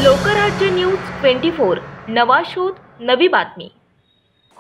Lokrajya news 24 नवा शोध नवी बातमी।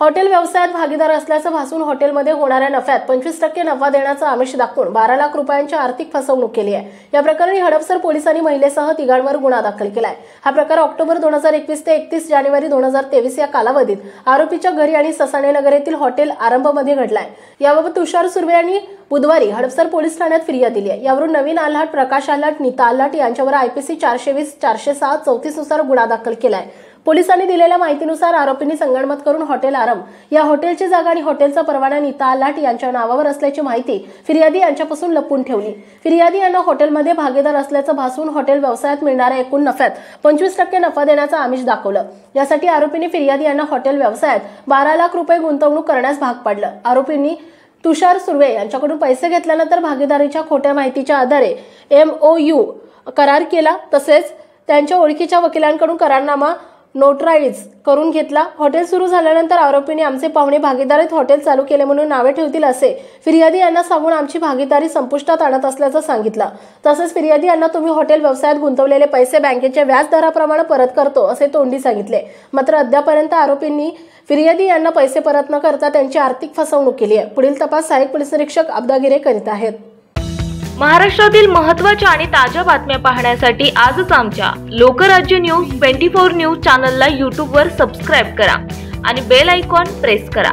हॉटेल व्यवसायात भागीदार असल्याचं भासून हॉटेलमध्ये होणाऱ्या नफ्यात 25% नफा देण्याचा आमिष दाखवून 12 लाख रुपयांची आर्थिक फसवणूक केली आहे। या प्रकरणी हडपसर पोलिसांनी महिलेसह तिघांवर गुन्हा दाखल केलाय। हा प्रकार ऑक्टोबर 2021 ते 31 जानेवारी 2023 या कालावधीत आरोपीच्या घरी आणि ससाणे नगर येथील हॉटेल आरंभमध्ये घडलाय। याबाबत तुषार सुर्वे यांनी बुधवारी हडपसर पोलीस ठाण्यात फिर्याद दिली आहे। यावरून नवीन आल्हाट, प्रकाश आल्हाट, नीता आल्हाट यांच्यावर IPC 420, 406, 34 नुसार गुन्हा दाखल केलाय। पोलिसांनी दिलेल्या माहितीनुसार आरोपींनी संगनमत करून हॉटेल आरंभ या हॉटेलची जागा आणि हॉटेलचा परवाना नीता आल्हाट यांच्या नावावर असल्याची माहिती फिर्यादी यांच्यापासून लपवून ठेवली। फिर्यादी यांना हॉटेलमध्ये भागीदार असल्याचं भासून हॉटेल व्यवसायात मिळणाऱ्या एकूण नफ्यात 25% नफा देण्याचा आमिष दाखवलं। यासाठी आरोपींनी फिर्यादी यांना हॉटेल व्यवसायात 12 लाख रुपये गुंतवणूक करण्यास भाग पाडलं। आरोपींनी तुषार सुर्वे यांच्याकडून पैसे घेतल्यानंतर भागीदारीच्या खोट्या माहितीच्या आधारे MOU करार केला, तसेच त्यांच्या ओळखीच्या वकिलांकडून करारनामा नोटराइज करून घेतला। हॉटेल सुरू झाल्यानंतर आरोपींनी आमचे पाहुणे भागीदारीत हॉटेल चालू केले म्हणून नावे ठेवतील असे फिर्यादी यांना सांगून आमची भागीदारी संपुष्टात आणत असल्याचं सांगितलं। तसेच फिर्यादी यांना तुम्ही हॉटेल व्यवसायात गुंतवलेले पैसे बँकेच्या व्याज दराप्रमाणे परत करतो असे तोंडी सांगितले। मात्र अद्यापर्यंत आरोपींनी फिर्यादी यांना पैसे परत न करता त्यांची आर्थिक फसवणूक केली आहे। पुढील तपास सहाय्यक पोलीस निरीक्षक अब्दागिरे करीत आहेत। महाराष्ट्रातील महत्त्वाच्या आणि ताज्या बातम्या पाहण्यासाठी आजच आमच्या लोकराज्य न्यूज 24 न्यूज चॅनलला YouTube वर सबस्क्राइब करा आणि बेल आयकॉन प्रेस करा।